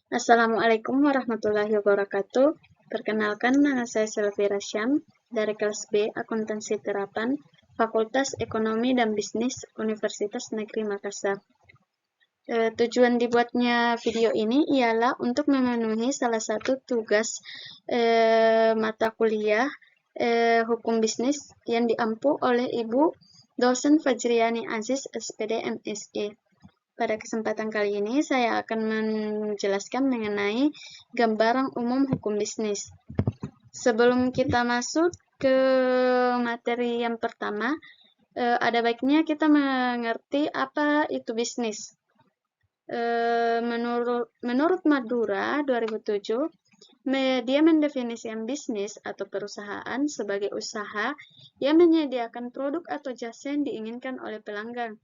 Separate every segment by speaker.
Speaker 1: Assalamualaikum warahmatullahi wabarakatuh. Perkenalkan, nama saya Selvira Syam dari kelas B Akuntansi Terapan, Fakultas Ekonomi dan Bisnis Universitas Negeri Makassar. Tujuan dibuatnya video ini ialah untuk memenuhi salah satu tugas mata kuliah Hukum Bisnis yang diampu oleh Ibu dosen Fajriani Aziz, SPD, MSI. Pada kesempatan kali ini, saya akan menjelaskan mengenai gambaran umum hukum bisnis. Sebelum kita masuk ke materi yang pertama, ada baiknya kita mengerti apa itu bisnis. Menurut Madura 2007, dia mendefinisikan bisnis atau perusahaan sebagai usaha yang menyediakan produk atau jasa yang diinginkan oleh pelanggan.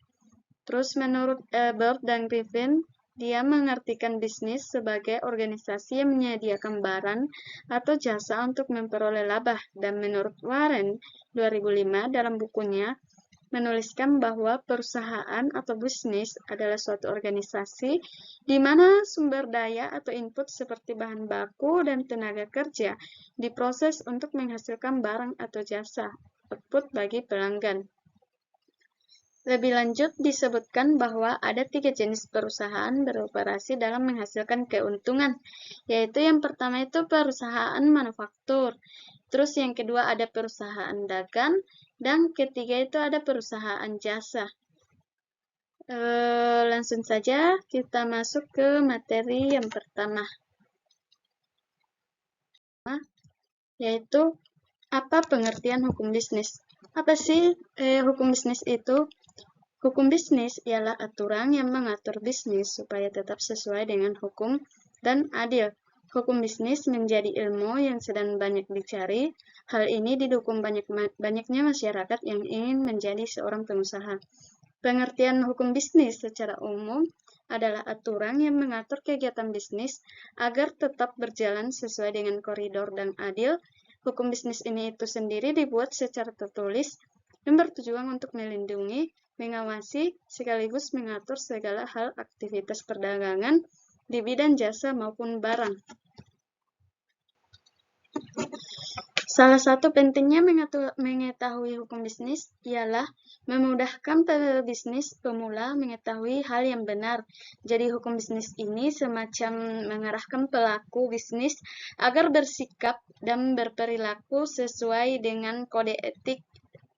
Speaker 1: Terus menurut Ebert dan Griffin, dia mengartikan bisnis sebagai organisasi yang menyediakan barang atau jasa untuk memperoleh laba. Dan menurut Warren 2005 dalam bukunya menuliskan bahwa perusahaan atau bisnis adalah suatu organisasi di mana sumber daya atau input seperti bahan baku dan tenaga kerja diproses untuk menghasilkan barang atau jasa, output bagi pelanggan. Lebih lanjut disebutkan bahwa ada 3 jenis perusahaan beroperasi dalam menghasilkan keuntungan, yaitu yang pertama itu perusahaan manufaktur, terus yang kedua ada perusahaan dagang, dan ketiga itu ada perusahaan jasa. Langsung saja kita masuk ke materi yang pertama, yaitu apa pengertian hukum bisnis. Apa sih hukum bisnis itu? Hukum bisnis ialah aturan yang mengatur bisnis supaya tetap sesuai dengan hukum dan adil. Hukum bisnis menjadi ilmu yang sedang banyak dicari. Hal ini didukung banyaknya masyarakat yang ingin menjadi seorang pengusaha. Pengertian hukum bisnis secara umum adalah aturan yang mengatur kegiatan bisnis agar tetap berjalan sesuai dengan koridor dan adil. Hukum bisnis ini itu sendiri dibuat secara tertulis yang bertujuan untuk melindungi, mengawasi, sekaligus mengatur segala hal aktivitas perdagangan di bidang jasa maupun barang. Salah satu pentingnya mengetahui hukum bisnis ialah memudahkan pebisnis pemula mengetahui hal yang benar. Jadi hukum bisnis ini semacam mengarahkan pelaku bisnis agar bersikap dan berperilaku sesuai dengan kode etik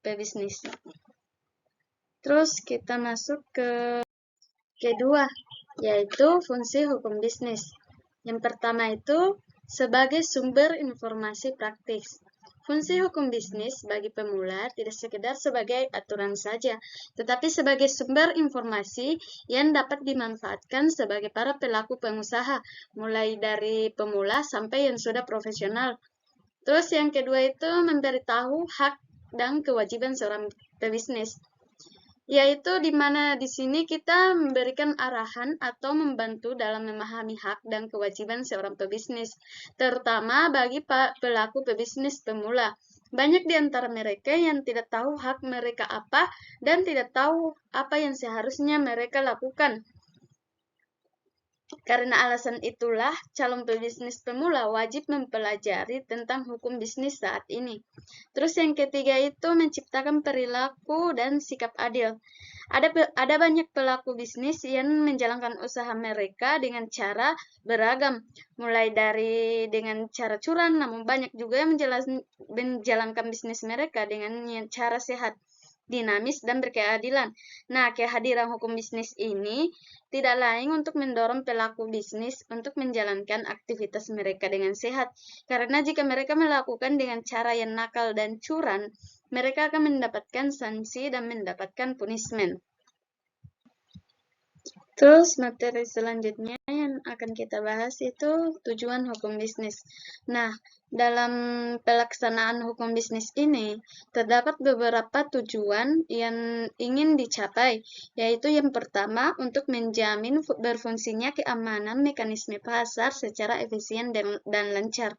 Speaker 1: pebisnis. Terus kita masuk ke kedua, yaitu fungsi hukum bisnis. Yang pertama itu sebagai sumber informasi praktis. Fungsi hukum bisnis bagi pemula tidak sekedar sebagai aturan saja, tetapi sebagai sumber informasi yang dapat dimanfaatkan sebagai para pelaku pengusaha, mulai dari pemula sampai yang sudah profesional. Terus yang kedua itu memberitahu hak dan kewajiban seorang pebisnis, yaitu di mana di sini kita memberikan arahan atau membantu dalam memahami hak dan kewajiban seorang pebisnis, terutama bagi pelaku pebisnis pemula. Banyak di antara mereka yang tidak tahu hak mereka apa dan tidak tahu apa yang seharusnya mereka lakukan. Karena alasan itulah, calon pebisnis pemula wajib mempelajari tentang hukum bisnis saat ini. Terus yang ketiga itu menciptakan perilaku dan sikap adil. Ada banyak pelaku bisnis yang menjalankan usaha mereka dengan cara beragam, mulai dari dengan cara curang, namun banyak juga yang menjalankan bisnis mereka dengan cara sehat, dinamis, dan berkeadilan. Nah, kehadiran hukum bisnis ini tidak lain untuk mendorong pelaku bisnis untuk menjalankan aktivitas mereka dengan sehat. Karena jika mereka melakukan dengan cara yang nakal dan curang, mereka akan mendapatkan sanksi dan mendapatkan punishment. Terus materi selanjutnya yang akan kita bahas itu tujuan hukum bisnis. Nah, dalam pelaksanaan hukum bisnis ini, terdapat beberapa tujuan yang ingin dicapai, yaitu yang pertama untuk menjamin berfungsinya keamanan mekanisme pasar secara efisien dan lancar.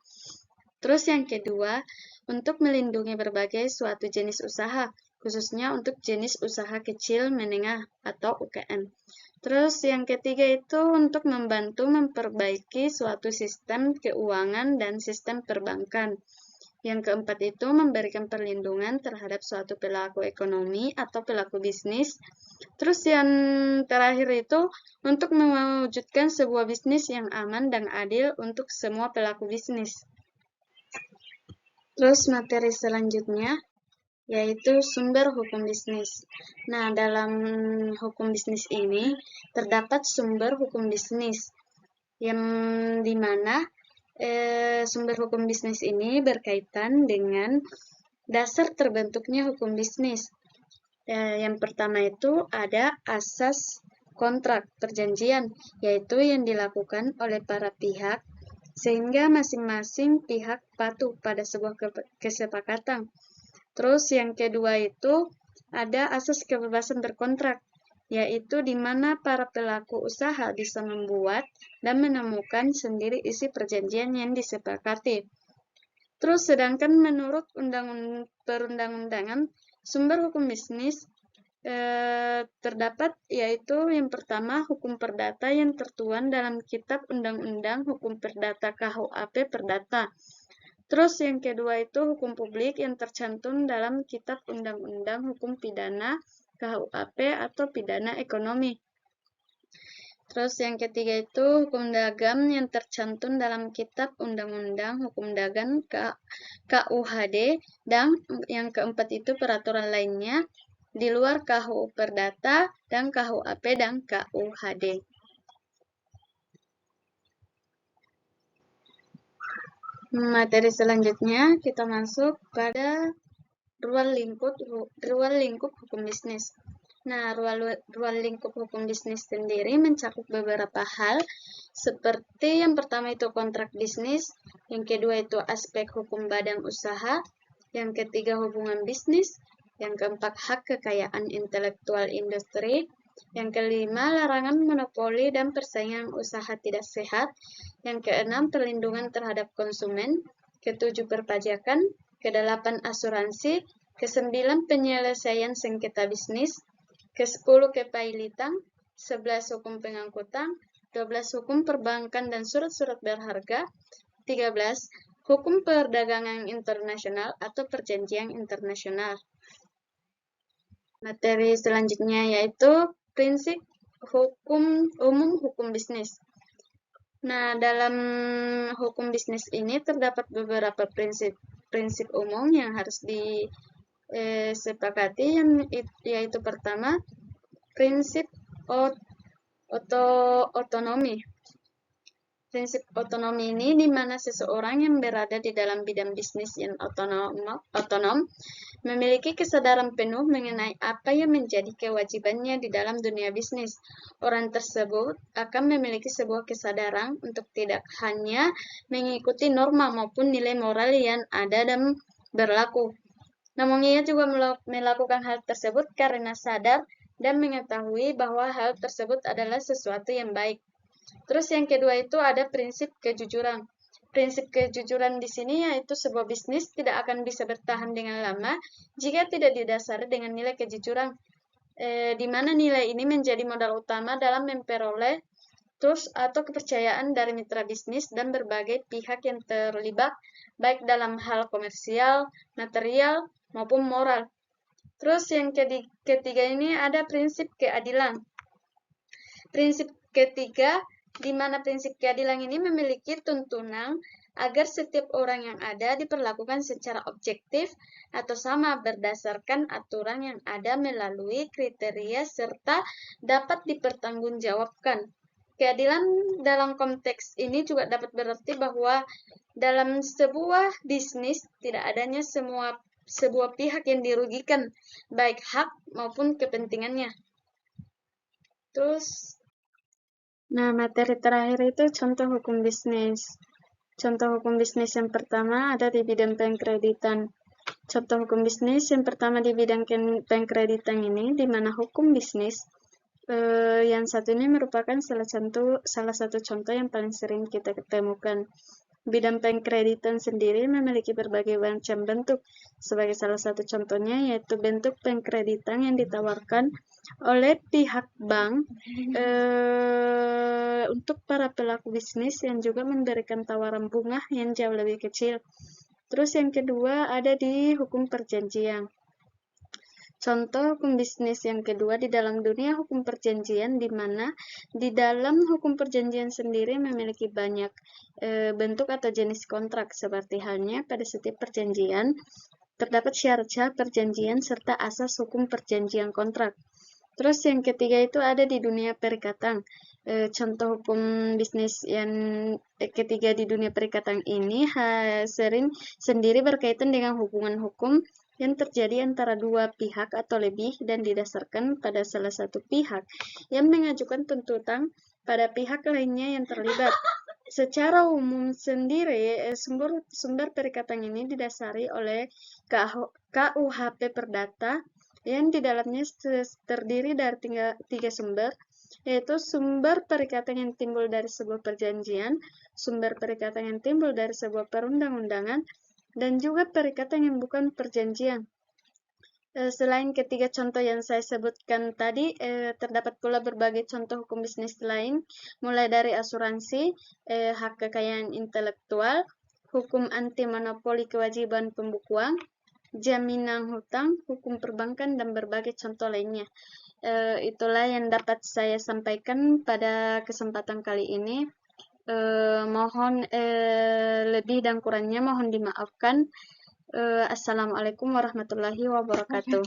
Speaker 1: Terus yang kedua, untuk melindungi berbagai suatu jenis usaha, khususnya untuk jenis usaha kecil menengah atau UKM. Terus yang ketiga itu untuk membantu memperbaiki suatu sistem keuangan dan sistem perbankan. Yang keempat itu memberikan perlindungan terhadap suatu pelaku ekonomi atau pelaku bisnis. Terus yang terakhir itu untuk mewujudkan sebuah bisnis yang aman dan adil untuk semua pelaku bisnis. Terus materi selanjutnya yaitu sumber hukum bisnis. Nah, dalam hukum bisnis ini terdapat sumber hukum bisnis yang dimana sumber hukum bisnis ini berkaitan dengan dasar terbentuknya hukum bisnis. Yang pertama itu ada asas kontrak perjanjian, yaitu yang dilakukan oleh para pihak sehingga masing-masing pihak patuh pada sebuah kesepakatan. Terus yang kedua itu ada asas kebebasan berkontrak, yaitu di mana para pelaku usaha bisa membuat dan menemukan sendiri isi perjanjian yang disepakati. Terus sedangkan menurut perundang-undangan, sumber hukum bisnis terdapat yaitu yang pertama hukum perdata yang tertuang dalam Kitab Undang-Undang Hukum Perdata KUHP Perdata. Terus yang kedua itu hukum publik yang tercantum dalam Kitab Undang-Undang Hukum Pidana KUHP atau Pidana Ekonomi. Terus yang ketiga itu hukum dagang yang tercantum dalam Kitab Undang-Undang Hukum Dagang KUHD, dan yang keempat itu peraturan lainnya di luar KUH Perdata dan KUHP dan KUHD. Materi selanjutnya kita masuk pada ruang lingkup hukum bisnis. Nah, ruang lingkup hukum bisnis sendiri mencakup beberapa hal, seperti yang pertama itu kontrak bisnis, yang kedua itu aspek hukum badan usaha, yang ketiga hubungan bisnis, yang keempat hak kekayaan intelektual industri, yang kelima larangan monopoli dan persaingan usaha tidak sehat, yang keenam perlindungan terhadap konsumen, ketujuh perpajakan, kedelapan asuransi, kesembilan penyelesaian sengketa bisnis, ke-10 kepailitan, 11 hukum pengangkutan, 12 hukum perbankan dan surat-surat berharga, 13 hukum perdagangan internasional atau perjanjian internasional. Materi selanjutnya yaitu prinsip hukum umum hukum bisnis. Nah, dalam hukum bisnis ini terdapat beberapa prinsip umum yang harus disepakati, yaitu pertama, prinsip otonomi. Prinsip otonomi ini di mana seseorang yang berada di dalam bidang bisnis yang otonom memiliki kesadaran penuh mengenai apa yang menjadi kewajibannya di dalam dunia bisnis. Orang tersebut akan memiliki sebuah kesadaran untuk tidak hanya mengikuti norma maupun nilai moral yang ada dan berlaku, namun ia juga melakukan hal tersebut karena sadar dan mengetahui bahwa hal tersebut adalah sesuatu yang baik. Terus yang kedua itu ada prinsip kejujuran. Prinsip kejujuran di sini yaitu sebuah bisnis tidak akan bisa bertahan dengan lama jika tidak didasari dengan nilai kejujuran, di mana nilai ini menjadi modal utama dalam memperoleh trust atau kepercayaan dari mitra bisnis dan berbagai pihak yang terlibat, baik dalam hal komersial, material, maupun moral. Terus yang ketiga ini ada prinsip keadilan. Prinsip ketiga, di mana prinsip keadilan ini memiliki tuntunan agar setiap orang yang ada diperlakukan secara objektif atau sama berdasarkan aturan yang ada melalui kriteria serta dapat dipertanggungjawabkan. Keadilan dalam konteks ini juga dapat berarti bahwa dalam sebuah bisnis tidak adanya sebuah pihak yang dirugikan, baik hak maupun kepentingannya. Terus, nah materi terakhir itu contoh hukum bisnis. Contoh hukum bisnis yang pertama ada di bidang pengkreditan. Contoh hukum bisnis yang pertama di bidang pengkreditan ini, di mana hukum bisnis yang satu ini merupakan salah satu contoh yang paling sering kita ketemukan. Bidang pengkreditan sendiri memiliki berbagai macam bentuk. Sebagai salah satu contohnya yaitu bentuk pengkreditan yang ditawarkan oleh pihak bank untuk para pelaku bisnis yang juga memberikan tawaran bunga yang jauh lebih kecil. Terus yang kedua ada di hukum perjanjian. Contoh hukum bisnis yang kedua di dalam dunia hukum perjanjian, di mana di dalam hukum perjanjian sendiri memiliki banyak bentuk atau jenis kontrak, seperti halnya pada setiap perjanjian terdapat syarat-syarat perjanjian serta asas hukum perjanjian kontrak. Terus yang ketiga itu ada di dunia perikatan. Contoh hukum bisnis yang ketiga di dunia perikatan ini sering sendiri berkaitan dengan hubungan hukum yang terjadi antara dua pihak atau lebih dan didasarkan pada salah satu pihak yang mengajukan tuntutan pada pihak lainnya yang terlibat. Secara umum sendiri, sumber perikatan ini didasari oleh KUHP Perdata yang di dalamnya terdiri dari tiga sumber, yaitu sumber perikatan yang timbul dari sebuah perjanjian, sumber perikatan yang timbul dari sebuah perundang-undangan, dan juga perikatan yang bukan perjanjian. Selain ketiga contoh yang saya sebutkan tadi, terdapat pula berbagai contoh hukum bisnis lain, mulai dari asuransi, hak kekayaan intelektual, hukum anti monopoli kewajiban pembukuan, jaminan hutang, hukum perbankan, dan berbagai contoh lainnya. Itulah yang dapat saya sampaikan pada kesempatan kali ini. Mohon lebih dan kurangnya mohon dimaafkan. Assalamualaikum warahmatullahi wabarakatuh.